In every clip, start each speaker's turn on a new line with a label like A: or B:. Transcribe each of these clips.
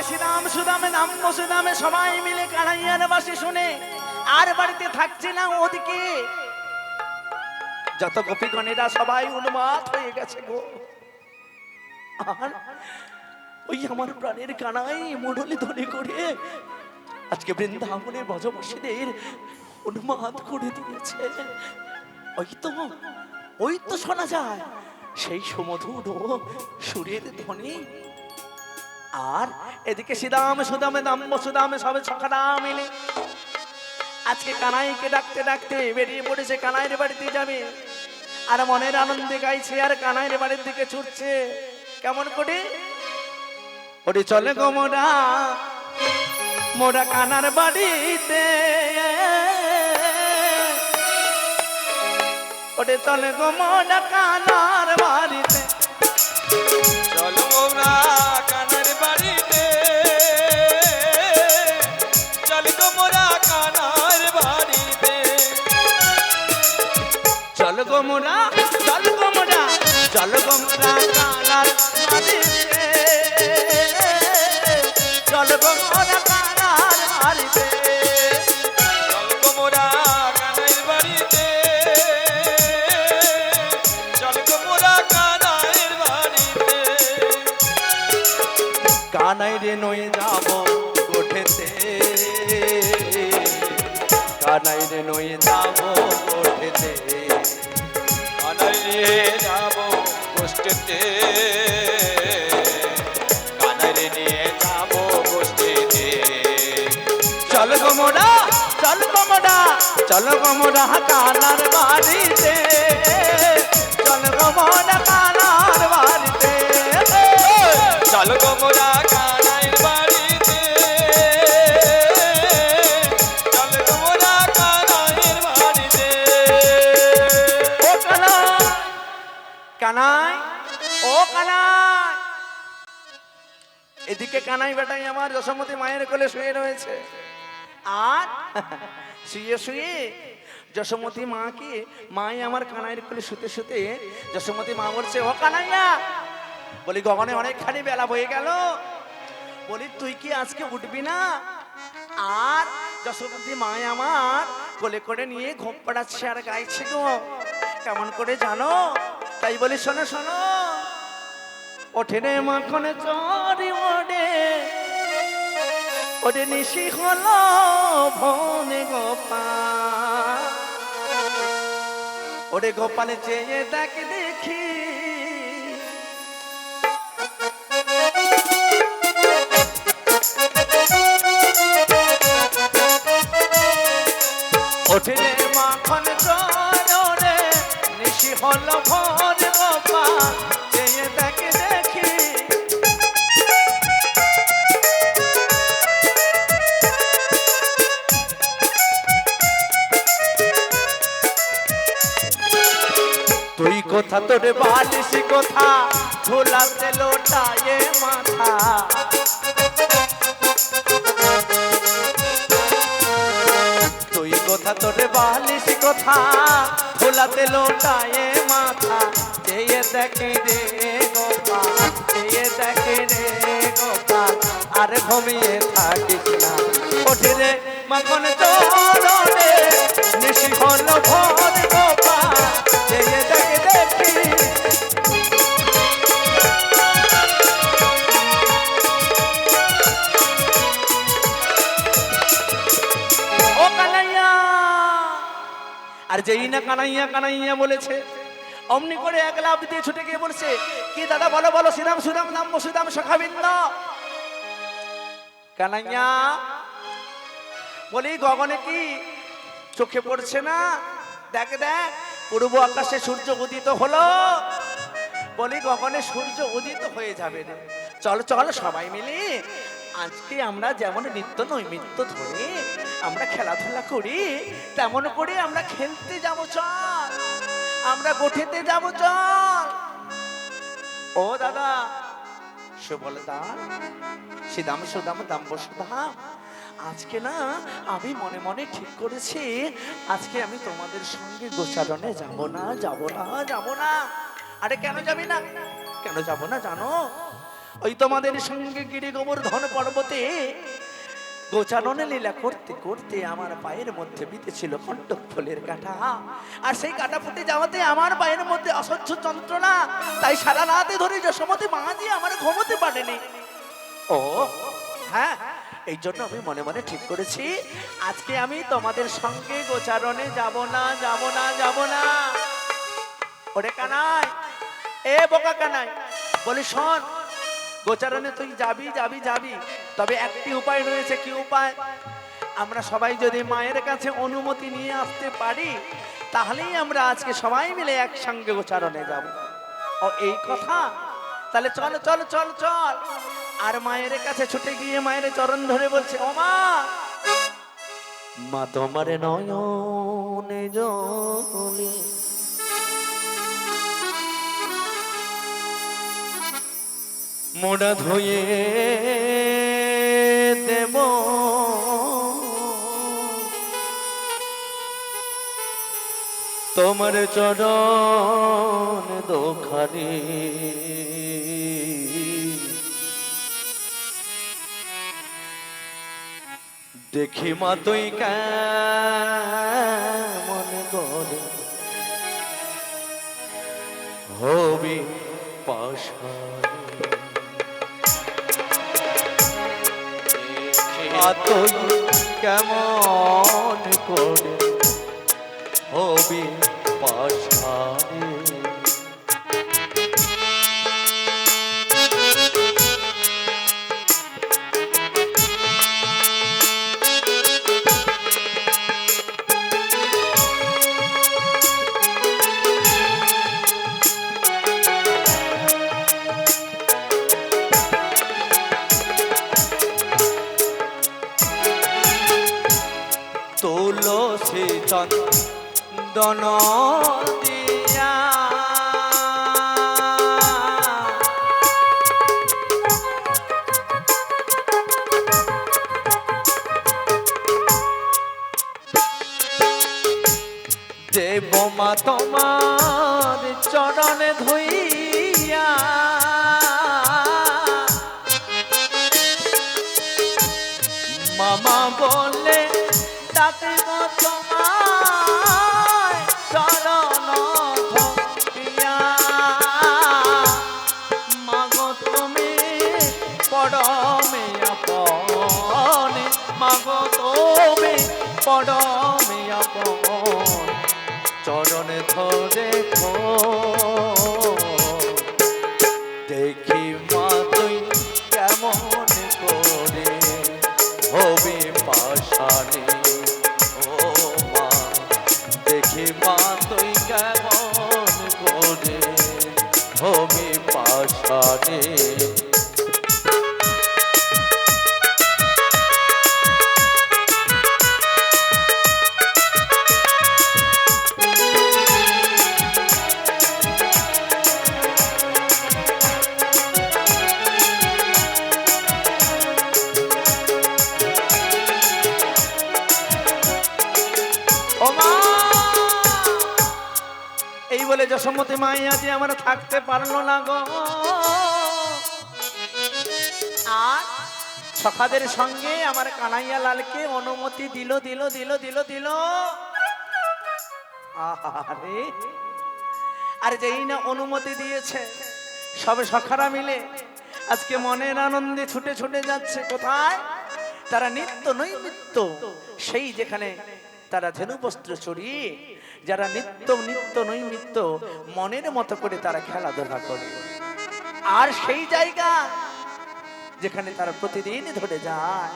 A: শ্রীরাম সুদামে নাম বসুদামে সবাই মিলে কানাইয়ার বাসি শুনে আর বাড়িতে থাকছে না ওদিকে যত গোপীগণেরা সবাই উন্মাদ হয়ে গেছে গো। আর ওই আমার প্রাণের কানাই মুরলি ধরে করে আজকে বৃন্দাবনের ব্রজবাসীদের উন্মাদ করে দিয়েছে। ওই তো শোনা যায় সেই সুমধুর সুরের ধ্বনি। আর এদিকে শ্রীদাম সুদামে দাম বসুদামে সবে সখারা মিলে আজকে কানাইকে ডাকতে ডাকতে বেরিয়ে পড়েছে কানাইয়ের বাড়িতে যাবে। আর মনের আনন্দে গাইছে আর কানাইয়ের বাড়ির দিকে ছুটছে। কেমন করে? ওরে চলে গো মোরা মোরা কানার বাড়িতে, ওরে চলে গো মোরা কানার বাড়িতে,
B: চলো মোরা কানার বাড়িতে, চলো গো মোরা কানার বাড়িতে,
A: চলো গো মোরা চলো গো মোরা চলো গো মোরা কানার বাড়িতে, চলো গো মোরা কানার বাড়িতে,
B: চলো গো মোরা কানার বাড়িতে, চলো গো মোরা কানার বাড়িতে।
A: কানাই রে নয়ে যাব গোঠেতে, কানাই রে নয়ে যাব গোঠেতে,
B: কানাই রে যাব গোষ্ঠীতে, কানাই রে নিয়ে যাব গোষ্ঠীতে,
A: চল গো মোরা চল গো মোরা চল গো মোরা কানার বাড়িতে, চল গো মোরা কানার বাড়িতে,
B: চলো গো মোরা কানাইর বাড়িতে, চলো গো মোরা কানাইর বাড়িতে।
A: ও কানাই কানাই ও কানাই, এদিকে কানাই বেটাই আমার যশোমতী মায়ের কোলে শুয়ে রয়েছে। আর শুয়ে শুয়ে যশোমতী মাকে মাই আমার কানাইয়ের কোলে শুতে শুতে যশোমতী মা বলছে, ও কানাইয়া, বলি গগনে অনেকখানি বেলা বয়ে গেল, বলি তুই কি আজকে উঠবি না? আর যশোমতী মা আমার কোলে করে নিয়ে ঘুম পাড়াচ্ছে আর গাইছে গো। কেমন করে জানো? তাই বলি শোনো শোনো, ওঠে রে মাখন চরি ওডে, ওরে নিশি হলো ভনে গোপাল, ওরে গোপালে চেয়ে তাকে দেখি, ওঠে রে মাখন চরে নিশি হলো ভনে গোপাল, চেয়ে তাকে দেখি, তুই কোথা তোরে বালিশ কোথা ঝোলাতে লোটায়ে মাথা, তুই কোথা তোরে বালিশ কোথা ঝোলাতে লোটায়ে মাথা, চেয়ে দেখে রে গোপাল, চেয়ে দেখে রে গোপাল, আর ঘুমিয়ে থাকিস না, ওঠে রে মাখন চরণে নিশি হলো ভোর গোপাল, চেয়ে দেখে দেখি, ও কানাইয়া। আর যেই না কানাইয়া কানাইয়া বলেছে অমনি করে এক লাফ দিয়ে ছুটে গিয়ে বলছে, কি দাদা বলো বলো, শ্রীরাম সুদাম নাম বসুদাম সখাবিন্দ। কানাইয়া বলি গগনে কি চোখে পড়ছে না? দেখ দেখ পূর্ব আকাশে সূর্য উদিত হলো, বলি গগনে সূর্য উদিত হয়ে যাবে রে। চল চল সবাই মিলে আজকে আমরা যেমন নিত্য নৈমিত্য ধরে আমরা খেলাধুলা করি, তেমন করে আমরা খেলতে যাবো, চল আমরা গোঠেতে যাবো, চল। ও দাদা সুবলদা, শ্রীদাম সুদাম দাম বসুধাম, আজকে না আমি মনে মনে ঠিক করেছি আজকে আমি তোমাদের সঙ্গে গোচারণে যাব না যাব না যাব না। আরে কেন যাবি না? কেন যাব না জানো? ওই তোমাদের সঙ্গে গিরি গোবর্ধন পর্বতে গোচারণে লীলা করতে করতে আমার পায়ের মধ্যে বিতেছিল কণ্টক ফুলের কাঁটা, আর সেই কাঁটা ফুটে যাওয়াতে আমার পায়ের মধ্যে অসহ্য যন্ত্রণা, তাই সারা রাতে ধরে যশোমতী মাঝি আমার ঘুমোতে পারেনি। ও হ্যাঁ, এই জন্য আমি মনে মনে ঠিক করেছি আজকে আমি তোমাদের সঙ্গে গোচারণে যাব না, যাব না, যাব না। ওরে কানাই, এ বোকা কানাই, বলি শোন, গোচারণে তুই যাবি যাবি যাবি, তবে একটি উপায় রয়েছে। কি উপায়? আমরা সবাই যদি মায়ের কাছে অনুমতি নিয়ে আসতে পারি, তাহলেই আমরা আজকে সবাই মিলে একসঙ্গে গোচারণে যাব। ও এই কথা, তাহলে চল চল চল চল। আর মায়ের কাছে ছুটে গিয়ে মায়ের চরণ ধরে বলছে, ও মা, মা তোমার নয়নে জলে মোড়া ধুয়ে দেব, তোমার চরণ দোখানি দেখি মা তুই কেমন করে হবি পাশানি, তুই কেমন করে হবি পাশানি। তুলসী চন্দন দিয়া দেব মা তোমার চরণে ধুইয়া, মামা বলে ডাকিব তোমায় চরণ ধরিয়া, মাগো তুমি পরমে আপন, মাগো তুমি পরমে আপন, চরণ ধরে দেখি মা তুই কেমন করে হবি পাশানি। ও মা, দেখি মা তুই কেমন করে হবি পাশানি। এই বলে যশোমতী মাইয়া যে আমার থাকতে পারলো না গো, আর সখাদের সঙ্গে আমার কানাইয়া লালকে অনুমতি দিল দিল দিল দিল দিল। আরে আর যেই না অনুমতি দিয়েছে, সবে সখারা মিলে আজকে মনের আনন্দে ছুটে ছুটে যাচ্ছে। কোথায়? তারা নিত্য নৈমিত্য, সেই যেখানে তারা ধেনু বস্ত্র চড়িয়ে, যারা নিত্য নিত্য নৈমিত্য মনের মতো করে তারা খেলাধুলা করে, আর সেই জায়গা যেখানে তারা প্রতিদিন ধরে যায়,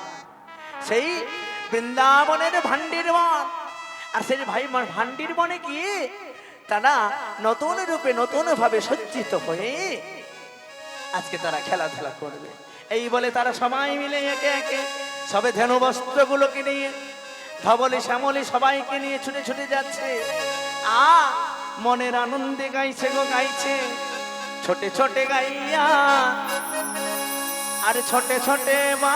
A: সেই বৃন্দাবনের ভান্ডির বন। আর সেই ভাই ভান্ডির বনে গিয়ে তারা নতুন রূপে নতুন ভাবে সজ্জিত হয়ে আজকে তারা খেলাধুলা করবে। এই বলে তারা সবাই মিলে একে একে সবে ধেনু বস্ত্রগুলোকে নিয়ে, ধবলি শ্যামলি সবাইকে নিয়ে ছুটে ছুটে যাচ্ছে। মনের আনন্দে গাইছে গো গাইছে, ছোটে ছোটে গাইয়া আর ছোটে ছোটে মা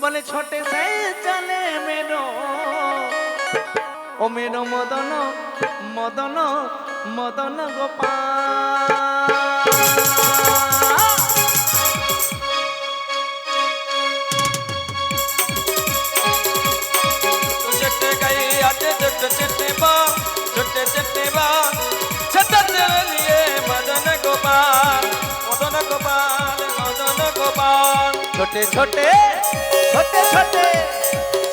A: বলে ছোটে সে চলে মেরো, ও মেরো মদন মদন মদন গোপাল।
B: छोटे गई आते छोटे छोटे बाल छोटे छोटे बाल छोटे तेरे लिए मदन गोपाल मदन गोपाल मदन गोपाल
A: छोटे छोटे छोटे छोटे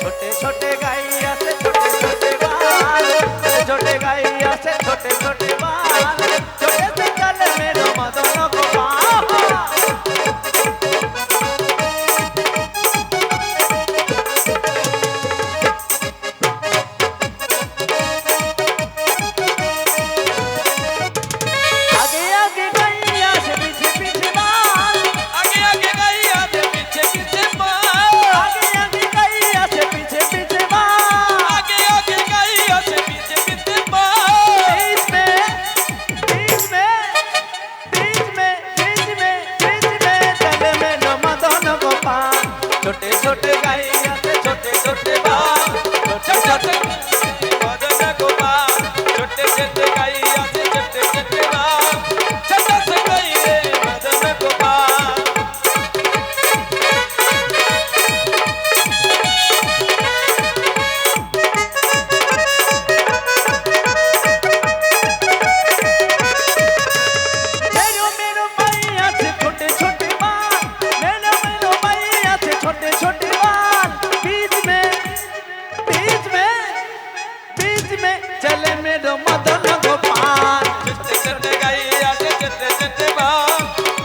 A: छोटे छोटे गाई আছে छोटे छोटे बाल छोटे गाई আছে छोटे छोटे बाल छोटे से कल मेरो मदन गोपाल। आगे आगे गाई আছে पीछे पीछे बाल
B: आगे आगे गई आते पीछे पीछे बाल
A: आगे आगे गाई আছে पीछे पीछे बाल
B: आगे आगे गई आते पीछे पीछे बाल
A: बीच में बीच में बीच में बीच में बीच में चले में न मदन गोपाल। छोटे छोटे गाई আছে छोटे छोटे बाल
B: छोटे छोटे मदन गोपाल छोटे छोटे गई आते छोटे छोटे बाल छोटे से गई रे मदन गोपाल
A: मेरो मेरो भाई আছে छोटे छोटे बाल मेरो मेरो भाई আছে छोटे छोटे बाल बीच में चले मेरो मदन गोपाल।
B: छोटे छोटे गई आते छोटे छोटे बाल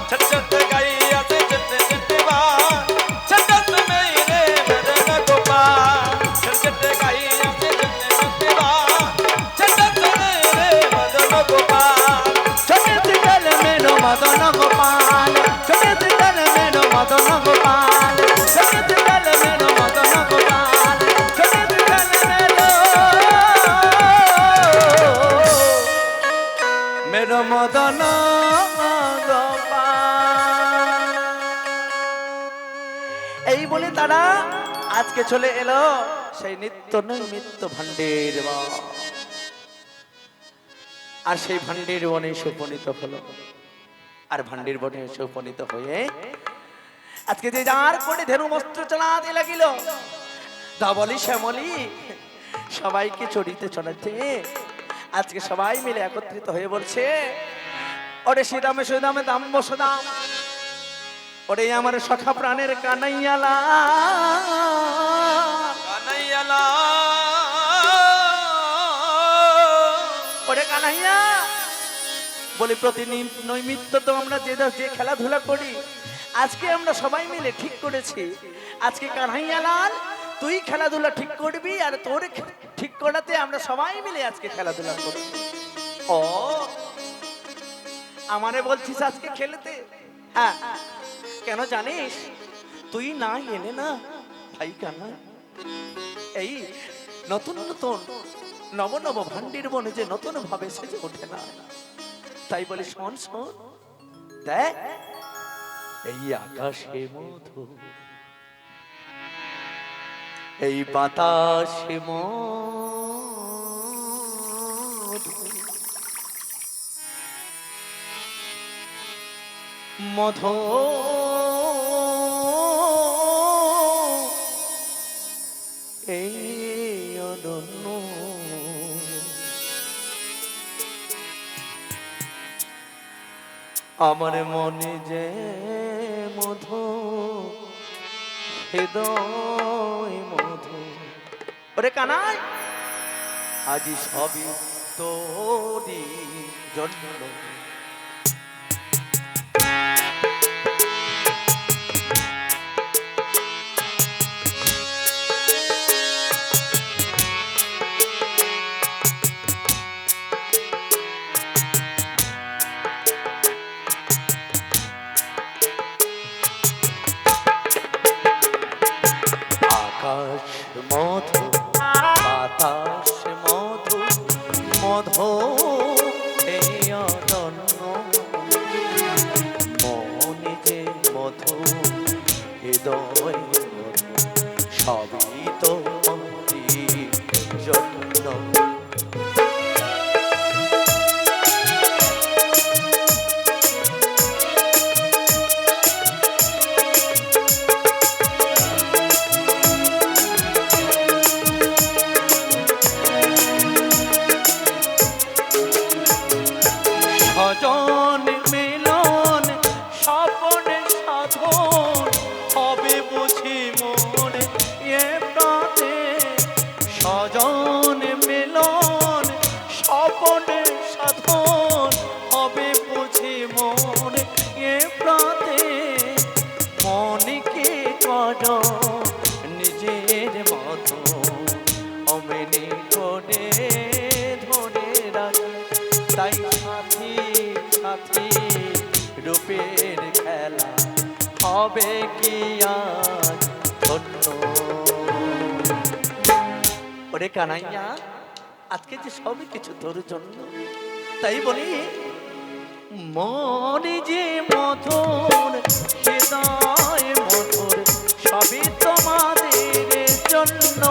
B: छोटे छोटे गई आते छोटे छोटे बाल छोटे से मेरे मदन गोपाल छोटे छोटे गई आते छोटे छोटे बाल छोटे से मेरे मदन गोपाल
A: छोटे से कल मेरो मदन गोपाल छोटे से कल मेरो मदन गोपाल छोटे से कल मेरो मदन गोपाल छोटे से कल मेरो मदन গোপাল। এই বলে তারা আজকে চলে এলো সেই নিত্য নৈমিত্য ভান্ডের বন। আর সেই ভান্ডের বনে এসে উপনীত হলো আর ভান্ডের বনে এসে উপনীত হয়ে আজকে যে যার করে ধেনু বস্ত্র চালাতে লাগিল ধবলি শ্যামলি সবাইকে চড়িতে চড়াতে আজকে সবাই মিলে একত্রিত হয়ে বলছে ওরে শ্রীরামে সুদামে দাম বসদাম ওরে আমার সখা প্রাণের কানাইয়ালা
B: কানাইয়ালা
A: ওরে কানাইয়া বলি নৈমিত্য তো আমরা যে খেলাধুলা করি আজকে আমরা সবাই মিলে ঠিক করেছি আজকে কানাইয়ালাল তুই খেলাধুলা ঠিক করবি আর তোর ঠিক করাতে আমরা সবাই মিলে আজকে খেলাধুলা করব। ও আমারে বলছিস আজকে খেলতে? হ্যাঁ কেন জানিস তুই না এলে না ভাই কানা এই নতুন নতুন নব নব ভান্ডির বনে যে নতুন ভাবে সেজে ওঠে না তাই বলি শোন শোন দেখ এই আকাশে মধু এই বাতাসে মধু মধু এই অনন্য আমার মনে যে মধু হৃদয় মধু ওরে কানাই আজি সবই তোরি জন্য আকাশ মধু বাতাস মধু মধু এই অনন্য মনে যে মধু হৃদয় মধু সবই তোমারি জন্য বড় নিজের মতো অমনি করে ধরে রাখি। তাই সাথী সাথী রূপের খেলা হবে কি আজ ধন্য। ওরে কানাইয়া, আজকে যে সবই কিছু তোর জন্য। তাই বলি মনে যে মধুর হৃদয় মধুর সবই তোমাদের জন্য।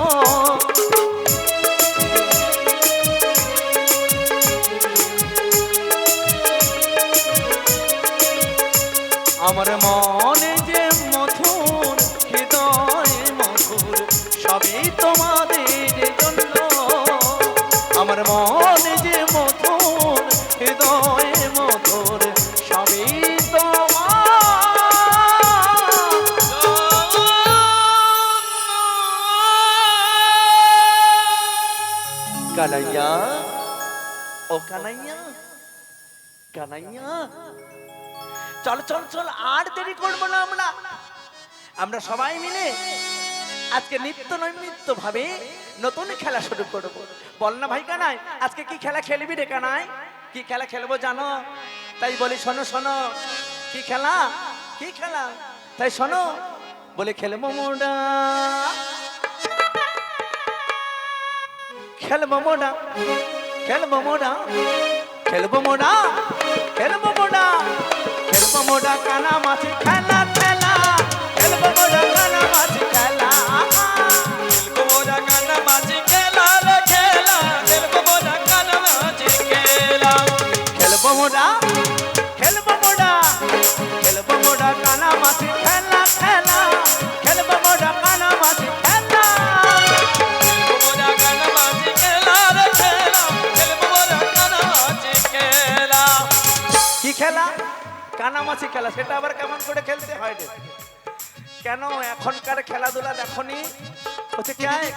A: আমার মনে যে মধুর হৃদয় মধুর সবই তোমাদের জন্য। আমার মনে যে মধুর হৃদয় মধুর সবই কানাইয়া, ও কানাইয়া, কানাইয়া, চল চল চল, আর দেরি করবো না। আমরা সবাই মিলে আজকে নিত্য নৈমিত্য ভাবে নতুন খেলা শুরু করবো। বল না ভাই কানাই, আজকে কি খেলা খেলবি রে কানাই? কি খেলা খেলবো জানো? তাই বলি শোনো শোনো, কি খেলা? কি খেলা? তাই শোনো, বলে খেলবো মোড়া, খেলবো মোড়া, খেলবো মোড়া, খেলবো মোড়া, খেলবো মোড়া, খেলবো মোড়া কানা মাছি খেলা খেলা, খেলবো মোড়া কানা মাছি খেলা,
B: খেলবো মোরা কানা মাছি খেলা রে খেলা, খেলবো মোরা কানা মাছি খেলা।
A: খেলবো মোড়া, খেলবো মোড়া, খেলবো মোড়া কানা মাছি খেলা খেলা, খেলবো মোড়া কানা মাছি খেলা।
B: খেলবো মোরা কানা মাছি খেলা রে খেলা, খেলবো মোরা কানা মাছি খেলা।
A: কি খেলা? কানামাছি খেলা। সেটা আবার কেমন করে খেলতে হয় রে? কেন এখনকার খেলাধুলা দেখনি? হচ্ছে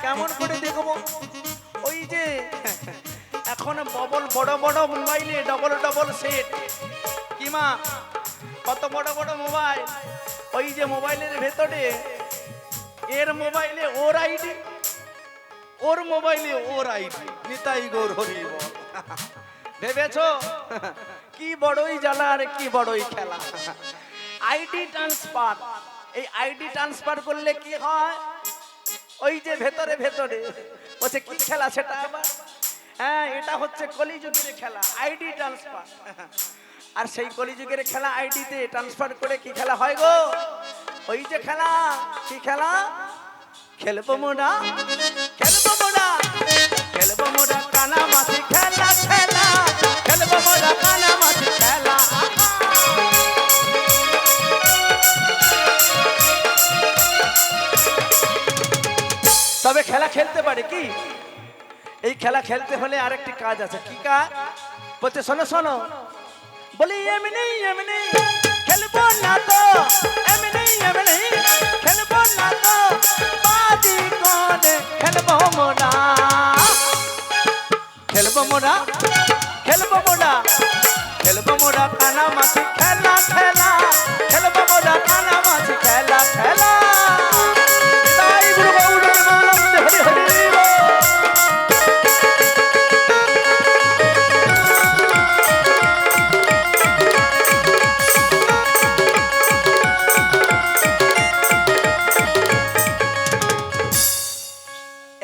A: কেমন করে দেখবো? ওই যে এখন বড় বড় মোবাইলে ডবল ডবল সেট, কি মা, কত বড় বড় মোবাইল, ওই যে মোবাইলের ভেতরে এর মোবাইলে ওর আইডি, ওর মোবাইলে ওর আইডি, নিতাই গৌর হরি বল। ভেবেছো কি বড়ই জ্বালা আর কি বড়ই খেলা? ID transfer. এই আইডি ট্রান্সফার করলে কি হয়? ওই যে ভেতরে ভেতরে বলছে কি খেলা সেটা আবার? হ্যাঁ, এটা হচ্ছে কলিযুগের খেলা, আইডি ট্রান্সফার। আর সেই কলিযুগের খেলা আইডিতে ট্রান্সফার করে কি খেলা হয় গো? ওই যে খেলা, কি খেলা? খেলবো মোড়া, খেলবো মোড়া, খেলবো মোড়া কানা মাছি খেলা খেলা, খেলবো মোড়া কানা মাছি খেলা। তবে খেলা খেলতে পারে কি? এই খেলা খেলতে হলে আরেকটি কাজ আছে। কি কাজ? বলছে শোনো শোনো, বলি এমনি এমনি খেলবো না তো, এমনি এমনি খেলবো না তো, বাজি করে খেলবো মোড়া, খেলবো মোড়া, খেলবো মোড়া, খেলবো মোড়া কানা মাছি খেলা খেলা, খেলবো মোড়া কানা মাছি খেলা খেলা। তাই গুরু গৌর গৌরঙ্গ হরি হরি বল।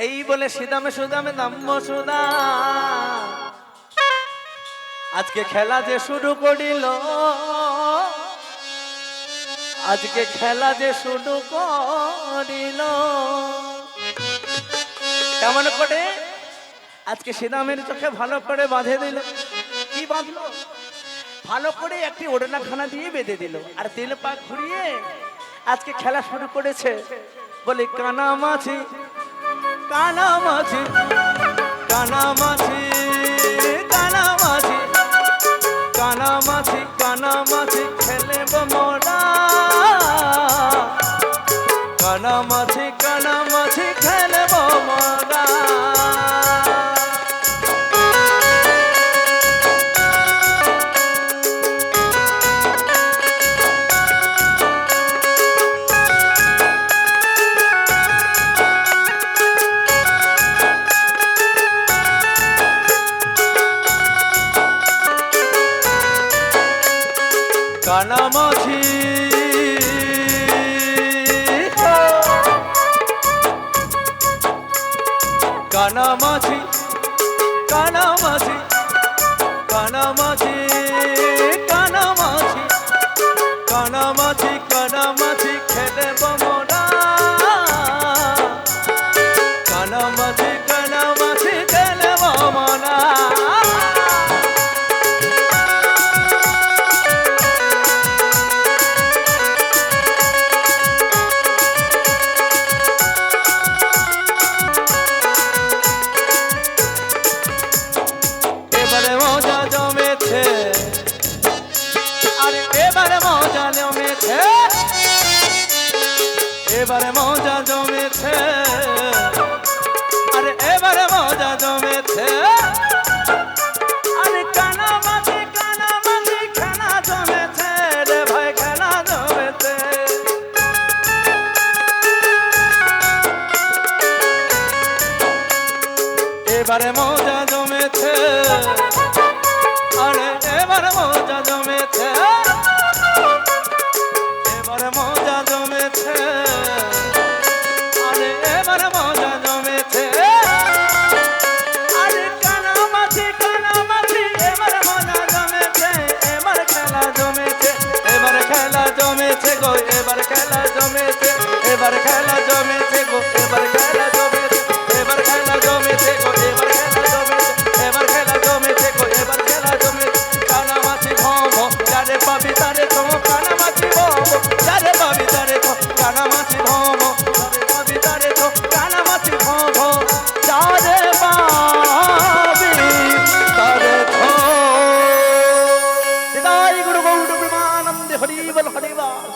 A: এই বলে সিদামে সুদামে দাম্য সুদা আজকে খেলা যে শুরু করিল, আজকে খেলা যে শুরু করিল। কেমন করে? আজকে সিদামের চোখে ভালো করে বাঁধে দিল। কি বাঁধলো? ভালো করে একটি ওড়নাখানা দিয়ে বেঁধে দিল, আর তেল পাক ঘুরিয়ে আজকে খেলা শুরু করেছে। বলে কানা মাছি, কানা মাছি, কানা মাছি, কানা মাছি, কানা মাছি, কানা মাছি খেলবো মোরা, কানা মাছি, কানা মাছি খেলবো মোরা।
B: কানামাছি কানামাছি কানামাছি কানামাছি কানামাছি কানামাছি কানামাছি খেলব মোরা কানামাছি কানামাছি খেলব মোরা এবারে মজা জমেছে আরে এবারে মজা জমেছে এবারে মজা জমেছে আরে এবারে মজা জমেছে আরে কানামাছি কানামাছি খেলা জমেছে রে ভাই খেলা জমেছে এবারে মজা জমেছে আরে এবারে মজা জমেছে এবারে মজা জমেছে আরে এবারে মজা জমেছে আরে কানামাছি কানামাছি এবারে মজা জমেছে এবার খেলা জমেছে এবার খেলা জমেছে গো এবার খেলা জমেছে এবার খেলা জমেছে গো এবার খেলা জমেছে এবার খেলা জমেছে গো এবার খেলা জমেছে এবার খেলা জমেছে গো এবার খেলা জমেছে কানামাছি ভব যারে পাবি তারে তো কানামাছি ভব যারে পাবি তারে তো কানামাছি ভব যারে পাবি তারে তো কানামাছি ভব যারে পাবি তারে তো হৃদয় গুরু গৌর প্রেমানন্দে হরিবল হরিবল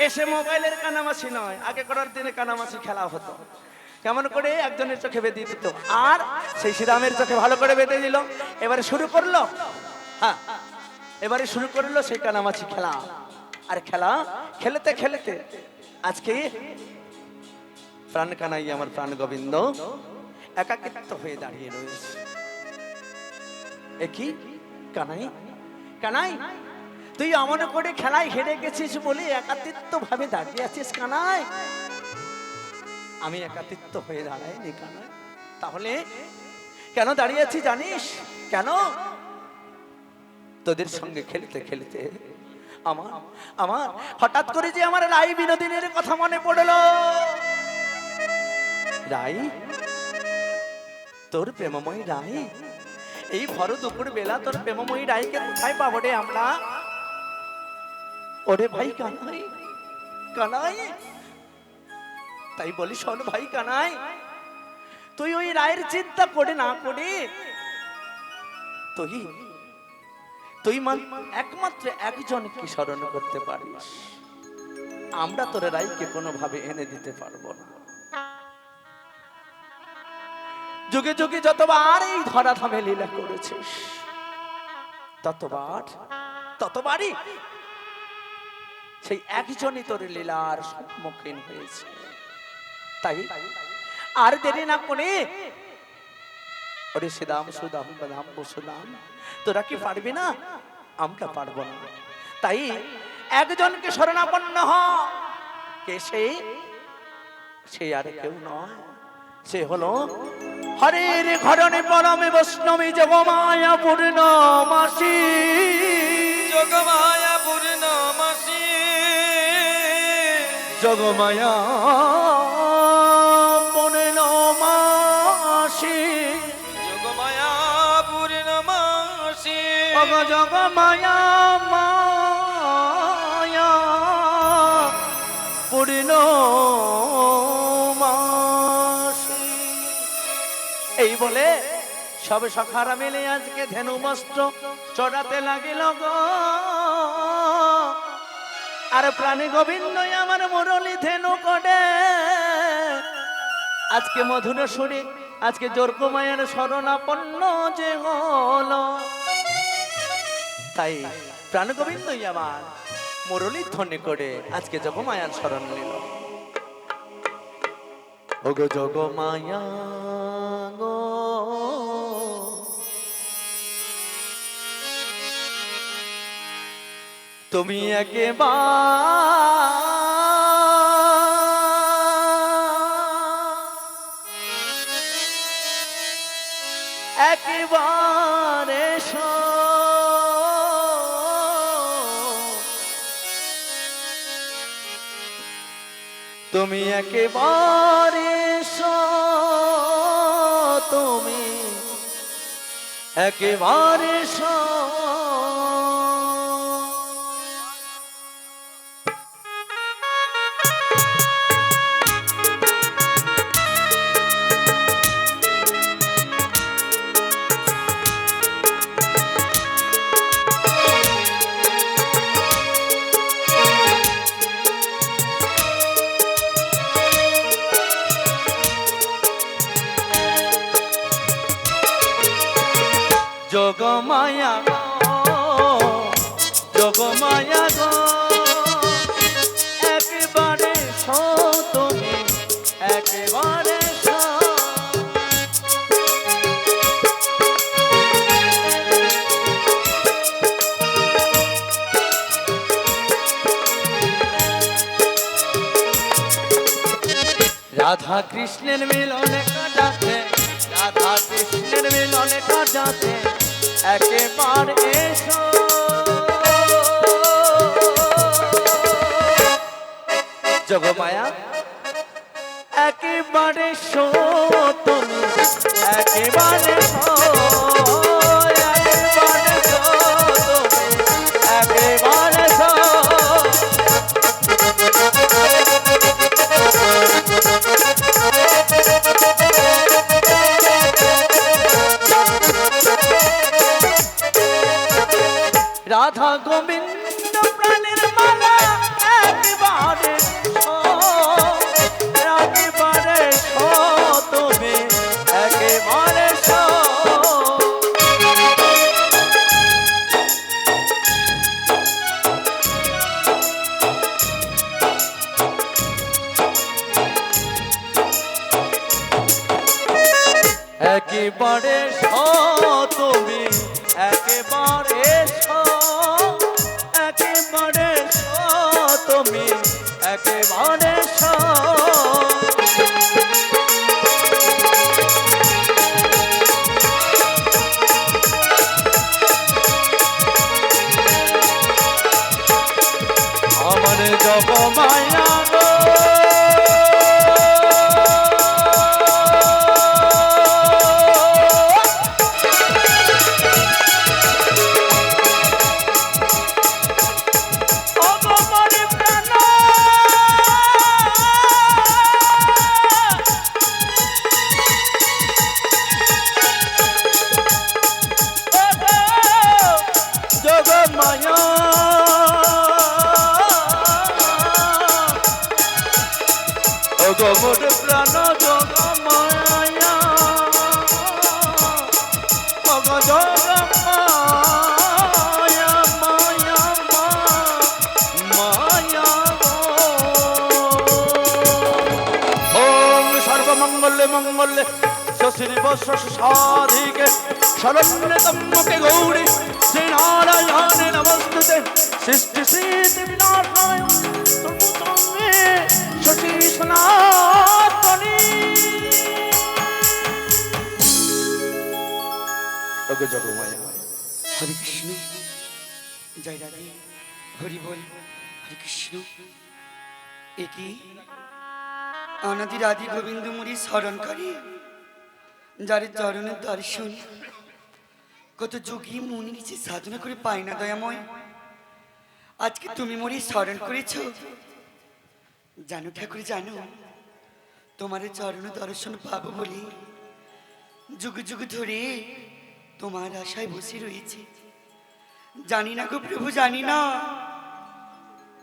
B: এসে মোবাইলের কানামাছি নয় আগে করার দিনে কানামাছি খেলা হতো কেমন করে একজনের চোখে বেঁধে দিত আর সেই শ্রীরামের চোখে ভালো করে বেঁধে দিল এবারে শুরু করলো হ্যাঁ এবারে শুরু করলো সেই কানামাছি খেলা আর খেলা খেলতে খেলতে আজকে প্রাণ কানাই আমার প্রাণ গোবিন্দ একাকিত্ব হয়ে দাঁড়িয়ে রয়েছে একই কানাই কানাই তুই এমন করে খেলায় হেরে গেছিস বলে একাকিত্ব ভাবে দাঁড়িয়ে আছিস কানাই আমি একাকিত্ব হয়ে দাঁড়াইনি কানাই তাহলে কেন দাঁড়িয়ে আছি জানিস কেন তোদের সঙ্গে খেলতে খেলতে আমার আমার হঠাৎ করে যে আমার রাই বিনোদিনীর কথা মনে পড়লো রাই তোর প্রেমময়ী রাই এই ভর দুপুর বেলা তোর প্রেমময়ী রাইকে কোথায় পাবো রে আমরা ওরে ভাই কানাই কানাই তাই বলি শোন ভাই কানাই তুই ওই রায়ের চিন্তা করে না করে তুই তুই একমাত্র একজনকে স্মরণ করতে পারিস আমরা তোর রাইকে কোনোভাবে এনে দিতে পারবো না যুগে যুগে যতবার এই ধরাধামে লীলা করেছিস ততবারই সেই একজনই তোর লীলার সম্মুখীন হয়েছে তাই আর দেরি না করে ওরে শ্রীরাম সুদাম বদাম বসুদাম তোরা কি পারবি না আমরা পারবো না তাই একজনকে শরণাপন্ন হ কে সে আর কেউ নয় সে হলো হরের ঘরণে পরমে বৈষ্ণবী যোগমায়া পূর্ণমাসী
C: যোগমায়া পূর্ণমাসী
B: যোগমায়া পূর্ণমাসী
C: যোগমায়া পূর্ণমাসী
B: অগ যোগমায়া মায়া পূর্ণমাসী এই বলে সব সখারা মিলে আজকে ধেনু বস্ত্র চড়াতে লাগিল গো আর প্রাণী গোবিন্দ আমার মুরলী ধেনু করে আজকে মধুর সুরে আজকে জোরকো মায়ের শরণাপন্ন যে হলো তাই প্রাণ গোবিন্দই আমার মুরলী ধ্বনি করে আজকে যোগমায়ার শরণ নিল ওগো যোগমায়া গো
A: তুমি একেবারে তুমি একেবারে তুমি একেবারে যোগমায়া যোগমায়া গো একেবারে তুমি একেবারে রাধা কৃষ্ণের মিলনে কাটাতে রাধা কৃষ্ণের মিলনে কাটাতে একেবারে এসো যোগমায়া একেবারে তুমি একেবারে একেবারে তুমি একেবারে রাধা গোবিন্দ প্রাণের মালা একেবারে একেবারে তুমি একেবারে একেবারে তুমি একেবারে একেবারে তুমি একেবারে আমার যোগমায়া গো গোমর প্রাণ যোগমায়া যোগমায়া মায়া মায়া ওম সর্বমঙ্গলে মঙ্গলে শ্রী সাধিকে শরণ্যে ত্রম্বকে গৌরী শ্রী নারায়ণে নমস্তুতে সৃষ্টি স্থিতি বিনাশায় তুমি শশী সনাতনী ওগো যোগমায়া
D: হরে কৃষ্ণ জয় রাধে হরি বল হরে কৃষ্ণ একই অনাদির আদি গোবিন্দ মুড়ি স্মরণ করে যার চরণের দর্শন কত যোগী মুনি নিচে সাধনা করে পায় না দয়াময় আজকে তুমি মুড়ি স্মরণ করেছ জানো ঠাকুর জানো তোমার চরণ দর্শন পাবো বলে যুগ যুগ ধরে তোমার আশায় বসে রয়েছে জানি না গো প্রভু জানি না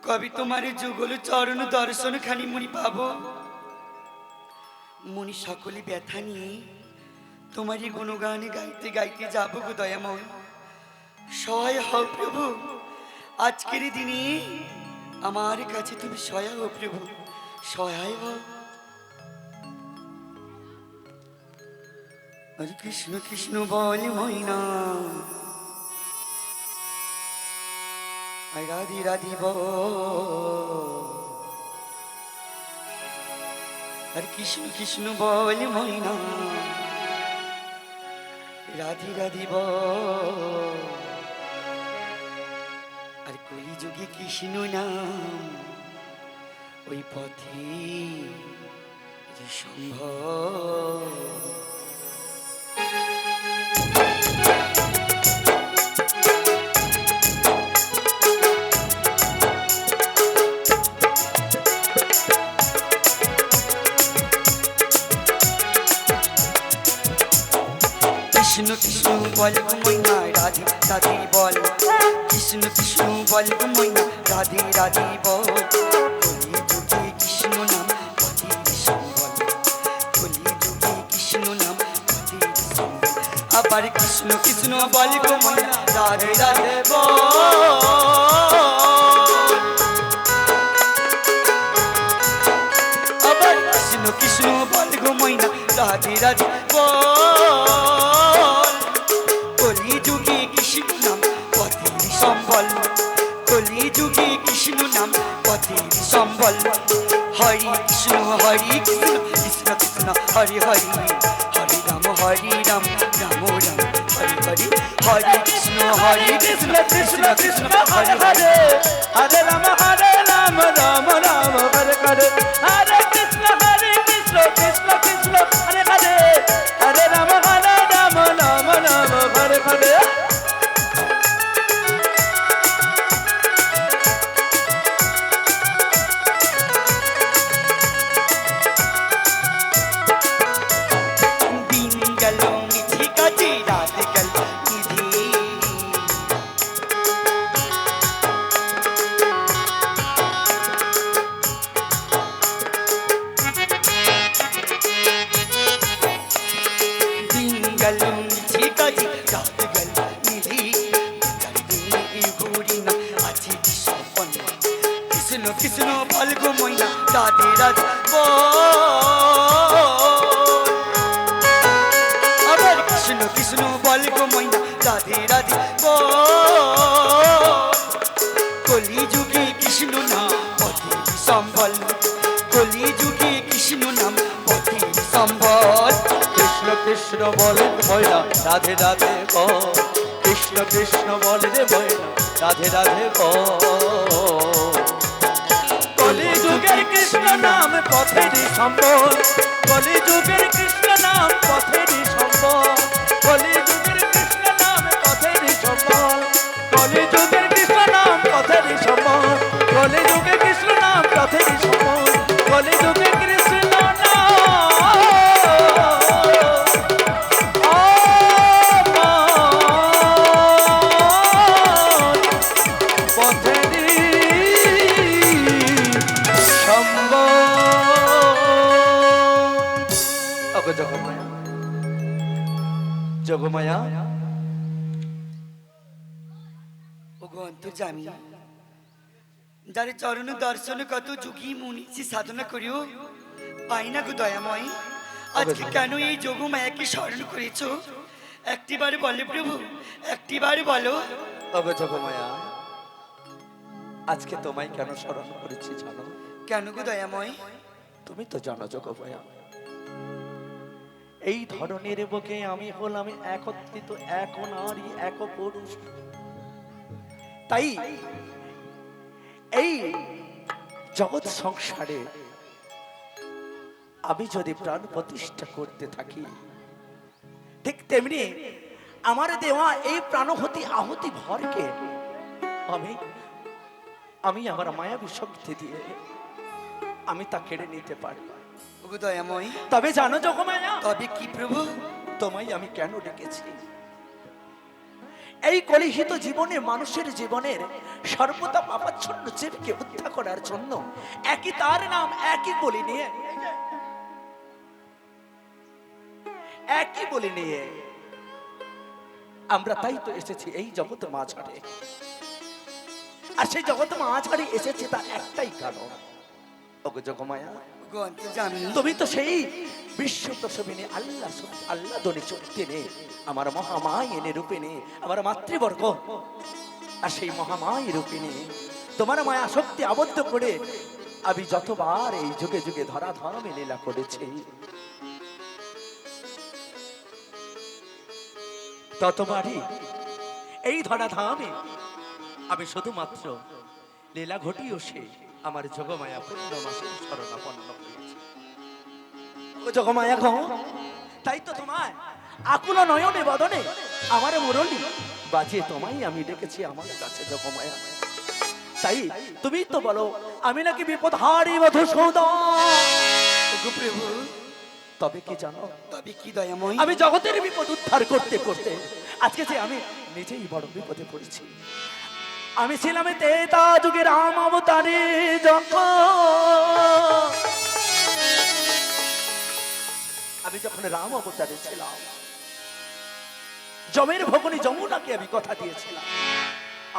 D: কবি তোমার যুগল চরণ দর্শন খানি মুনি পাবো মুনি সকলে ব্যথা নিয়ে তোমারই গুণগান গাইতে গাইতে যাবো গো দয়াময় সহায় হও প্রভু আজকের দিনে আমার কাছে তুমি সহায় হও প্রভু সহায় হও হরে কৃষ্ণ কৃষ্ণ বল ময়না রাধি রাধি বল আর কৃষ্ণ কৃষ্ণ বল ময়না রাধি রাধি বল আর কলিযুগে কৃষ্ণ নাম ওই পথে সম্ভব কৃষ্ণ কৃষ্ণ বল ময়না রাধে রাধে বল কৃষ্ণ কৃষ্ণ বল ময়না রাধে রাধে বল কলি যুগে কৃষ্ণ নাম পথের সম্বল কলি যুগে কৃষ্ণ নাম পথের সম্বল আবার কৃষ্ণ কৃষ্ণ বল ময়না রাধে রাধে বল আবার কৃষ্ণ কৃষ্ণ বল ময়না রাধে রাধে বল কলি যুগে কৃষ্ণ নাম পথের সম্বল কলি যুগে কৃষ্ণ নাম পথের সম্বল হরি কৃষ্ণ কৃষ্ণ কৃষ্ণ হরি হরি হরি রাম রাম রাম হরি হরি হরি কৃষ্ণ কৃষ্ণ কৃষ্ণ হরি হরি
A: হরে রাম রাম রাম হরে হরে হরে কৃষ্ণ কৃষ্ণ কৃষ্ণ হরে হরে হরে রাম রাম হরে হরে
D: দিন গেল মিঠি কাজে রাত গেল নিধি দিন গেল মিঠি কাজে রাত গেল নিধি চারিদিনে ঘুরি না আছে সম্পন্ন কৃষ্ণ কৃষ্ণ বল গো ময়না রাধে রাধে বল আবার কৃষ্ণ কৃষ্ণ বল গো ময়না রাধে রাধে বল কলি যুগে কৃষ্ণ নাম পথের সম্বল কলি যুগে কৃষ্ণ নাম পথের সম্বল
A: কৃষ্ণ কৃষ্ণ বলে ময়না রাধে রাধে বল কৃষ্ণ কৃষ্ণ বলে রে ময়না রাধে রাধে বল কলি যুগের কৃষ্ণ নাম পথেরই সম্বল কলি যুগের কৃষ্ণ নাম পথেরই সম্বল কলি যুগের কৃষ্ণ নাম পথেরই সম্বল কলি যুগের কৃষ্ণ নাম পথেরই সম্বল কলি যুগের কৃষ্ণ নাম পথেরই সম্বল কলি যুগের কৃষ্ণ নাম যোগমায়া
D: ওগো অন্তর্যামী যারে চরণ দর্শন কত যুগী মুনিছি সাধনা করিও পাই না গো দয়াময় আজকে কেন এই যোগমায়াকে স্মরণ করেছ একটিবার বলে প্রভু একটিবার বলো
A: ওগো যোগমায়া আজকে তোমায় কেন স্মরণ করেছি জানো
D: কেন গো দয়াময়
A: তুমি তো জানো যোগমায়া এই ধরনের বুকে আমি হলাম একত্রিত এক নারী এক পুরুষ তাই এই জগৎ সংসারে আমি যদি প্রাণ প্রতিষ্ঠা করতে থাকি ঠিক তেমনি আমার দেওয়া এই প্রাণহতি আহুতি ভরকে আমি আমার মায়াবী শক্তি দিয়ে আমি তা কেড়ে নিতে পারি
D: ওগো দয়াময়
A: তবে জানো যোগমায়া
D: তবে কি প্রভু
A: তোমায় আমি কেন ডেকেছি এই কলিহিত জীবনে মানুষের জীবনের সর্বদা পাপাচ্ছন্ন জীবকে হত্যা করার জন্য একই তার নাম একই বলি নিয়ে আমরা তাই তো এসেছি এই জগৎ মাঝারে আর সেই জগৎ মাঝারে এসেছে তার একটাই কারণ ওগো যোগমায়া
D: ওগো অন্তর্যামী
A: তুমি তো সেই বিশ্ব প্রসবিনী আল্লাহ দনে চরিত্রে নে আমার মহামায়িনী রূপে নে আমার মাতৃবর্গ আর সেই মহামায় রূপিণী তোমার মায়া শক্তি আবদ্ধ করে আমি যতবার এই যুগে যুগে ধরা ধর্মে লীলা করেছি, ততবারই এই ধরা ধামে আমি শুধুমাত্র লীলা ঘটিও সে আমার যোগমায়া পূর্ণমাসের শরণাপন্ন হয়েছে। ও যোগমায়া গো, তাই তো তোমায় আকুল নয়নে বদনে আমার মুরলী বাজিয়ে তোমায় আমি ডেকেছি আমার কাছে যোগমায়া। তাই তুমি তো বলো আমি নাকি বিপদহারী মধুসূদন।
D: ওগো প্রভু,
A: তবে কি জানো,
D: তবে কি দয়াময়?
A: আমি জগতের বিপদ উদ্ধার করতে করতে আজকে যে আমি নিজেই বড় বিপদে পড়েছি। আমি ছিলাম তেতা যুগে রাম অবতারে, আমি যখন রাম অবতারে ছিলাম, জমের ভগনী যমুনাকে আমি কথা দিয়েছিলাম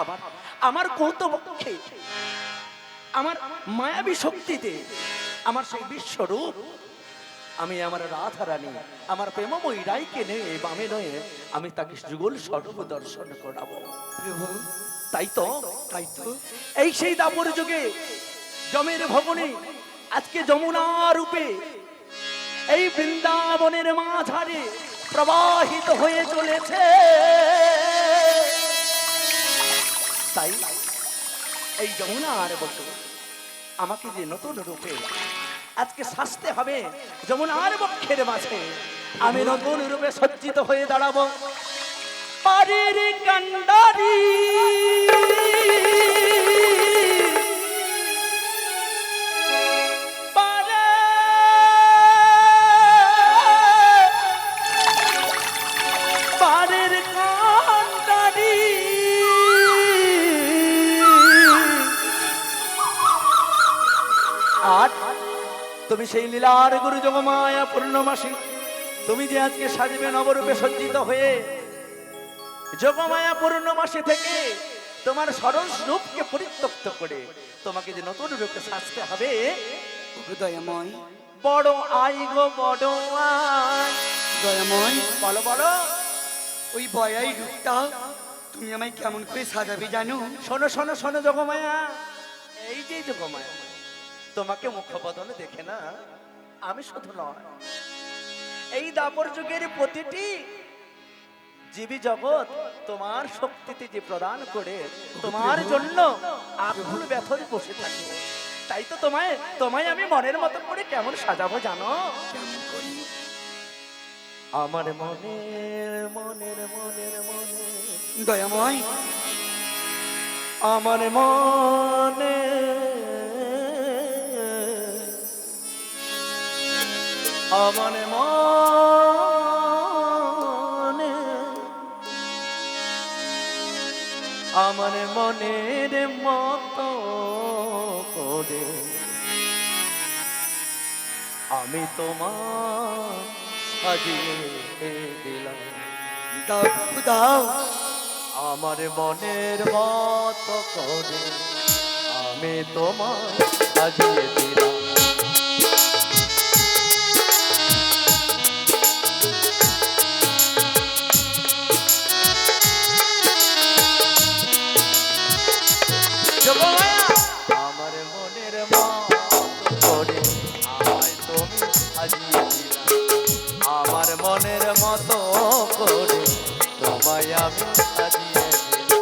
A: আবার আমার কৌতবক্ষে আমার মায়াবী শক্তিতে আমার সেই বিশ্বরূপ আমি আমার রাধা রানী আমার প্রেমময়ী রাইকে নিয়ে বামে নয়ে আমি তাকে যুগল স্বরূপ দর্শন করাবো।
D: প্রভু,
A: তাই তো এই সেই দাপর যুগে জমের ভবনে আজকে যমুনা রূপে এই বৃন্দাবনের মাঝারে প্রবাহিত হয়ে চলেছে। তাই এই যমুনার বটে আমাকে যে নতুন রূপে আজকে সাজতে হবে, যমুনার বক্ষের মাঝে আমি নতুন রূপে সজ্জিত হয়ে দাঁড়াবো। পারির কান্ডারি পারির কান্ডারি আর তুমি সেই লীলার গুরু যোগমায়া পূর্ণমাসী, তুমি যে আজকে সাজবে নবরূপে সজ্জিত হয়ে যোগমায়া পূর্ণমাসী থেকে তোমার সরস রূপকে পরিত্যক্ত করে তোমাকে যে নতুন রূপে সাজতে হবে।
D: ওগো দয়াময়,
A: বড় আই গো বড় আই।
D: দয়াময়,
A: বলো বলো,
D: ওই বয়াই রূপটা তুমি আমায় কেমন করে সাজাবে জানো?
A: শোনো শোনো শোনো যোগমায়া, এই যে যোগমায়া তোমাকে মুখবদনে দেখে না আমি শুধু নয়, এই দাপর যুগের প্রতিটি জীবী জগৎ তোমার শক্তিতে যে প্রদান করে তোমার জন্য আকুল ব্যথরে বসে থাকে। তাই তো তোমায় আমি মনের মতো করে কেমন সাজাবো জানো?
D: কেমন করি?
A: আমার মনের মনের মনের মনে
D: দয়াময়,
A: আমার মনে আমার মনে আমার মনের মতো করে আমি তোমার সাজিয়ে দিলাম।
D: দাও দাও,
A: আমার মনের মতো করে আমি তোমার সাজিয়ে দিলাম। আমার মনের মতো করে আমায় তুমি সাজিয়ে দিলাম। আমার মনের মতো করে তোমায় আমি সাজিয়ে দিলাম।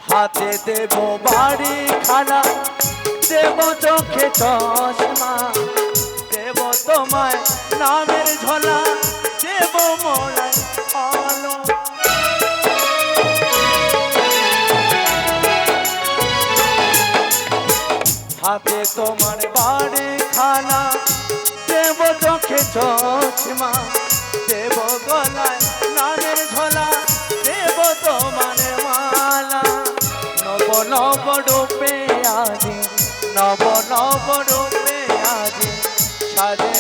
A: হাতে দেব বাড়ি খানা, দেব চোখে চশমা, দেব তোমায় নামের ঝোলা, দেব মোড়ায় আলো। হাতে তোমার বাড়ি খানা, দেব চোখে চশমা, দেব গলায় নামের ঝোলা, দেব তোমার মালা। নব নব রূপে আজি, নব নব রূপে আজি সাজে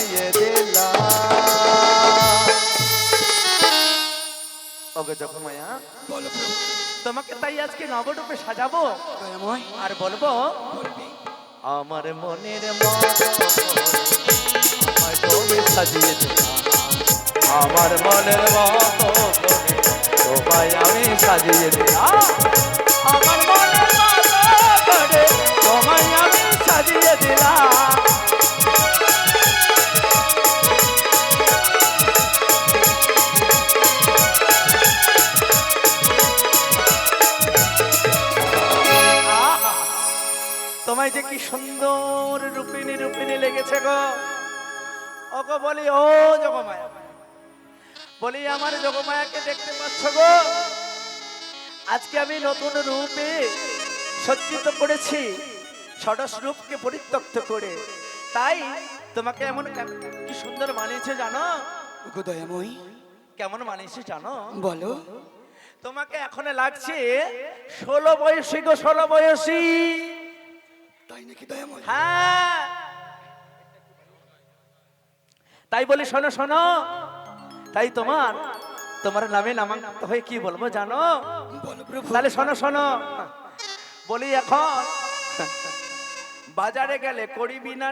A: ওকে যোগমায়া,
D: বলো প্রভু।
A: তোমাকে তাই আজকে নবরূপে সাজাবো
D: দয়াময়
A: আর বলবো
D: বলবি।
A: আমার মনের মতো আমায় তুমি সাজিয়ে দিলা, আমার মনের মতো করে তোমায় আমি সাজিয়ে দিলাম, আমার মনের মতো করে তোমায় আমি সাজিয়ে দিলাম। আহা! তোমায় যে কি সুন্দর রূপিণী রূপিণী লেগেছে গো। ওগো বলি ও যোগমায়া, বলি আমার যোগমায়াকে দেখতে পাচ্ছ গো? আজকে আমি নতুন রূপে সজ্জিত করেছি, ষোড়শ রূপকে পরিত্যক্ত করে। তাই তোমাকে এমন কি সুন্দর মানিয়েছে জানো?
D: ওগো দয়াময়
A: কেমন মানিয়েছে জানো?
D: বলো।
A: তোমাকে এখন লাগছে 16 বয়সী গো, 16 বয়সী।
D: তাই নাকি দয়াময়?
A: হ্যাঁ, তাই বলি শোনো শোনো, তাই তোমার তোমার নামে নামাঙ্কিত হয়ে কি বলবো জানো?
D: বলো প্রভু।
A: তাহলে শোনো শোনো, বলি এখন বাজারে গেলে কড়ি বিনা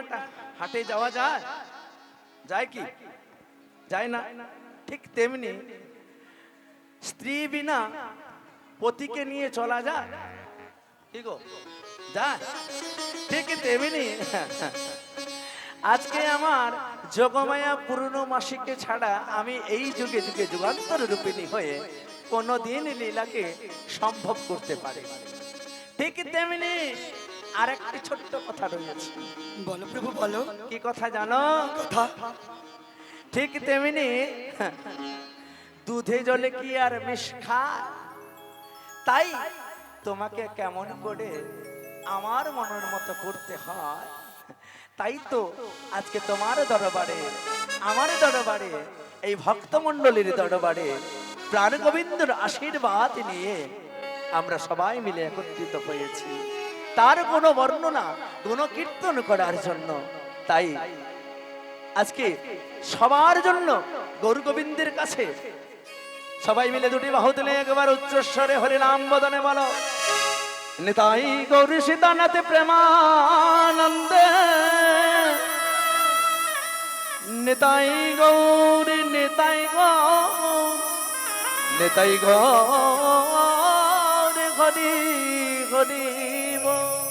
A: হাটে যাওয়া যায়? যায় কি? যায় না। ঠিক তেমনি স্ত্রী বিনা পতিকে নিয়ে চলা যায় কি গো? যায়। ঠিক তেমনি আজকে আমার যোগমায়া পূর্ণমাসীকে ছাড়া আমি এই যুগে যুগে যুগান্তর রূপিণী হয়ে কোনোদিন লীলাকে সম্ভব করতে পারি। ঠিক তেমনি আরেকটি ছোট্ট কথা রয়েছে।
D: বলো প্রভু বলো।
A: কি কথা জানো?
D: কথা।
A: ঠিক তেমনি দুধে জলে কি আর মিশ খায়? তাই তোমাকে কেমন করে আমার মনের মতো করতে হয়, তাই তো আজকে তোমার দরবারে, আমার দরবারে, এই ভক্তমণ্ডলীর দরবারে প্রাণ গোবিন্দর আশীর্বাদ নিয়ে আমরা সবাই মিলে একত্রিত হয়েছি তার কোনো বর্ণনা, কোনো কীর্তন করার জন্য। তাই আজকে সবার জন্য গৌর গোবিন্দের কাছে সবাই মিলে দুটি বাহু তুলে একবার উচ্চস্বরে হরি নাম বদনে বলো, নিতাই গৌরী সীতানাথে প্রেমানন্দে, নিতাই গৌরী নিতাই নিতাই গৌরী হরি হরি বল।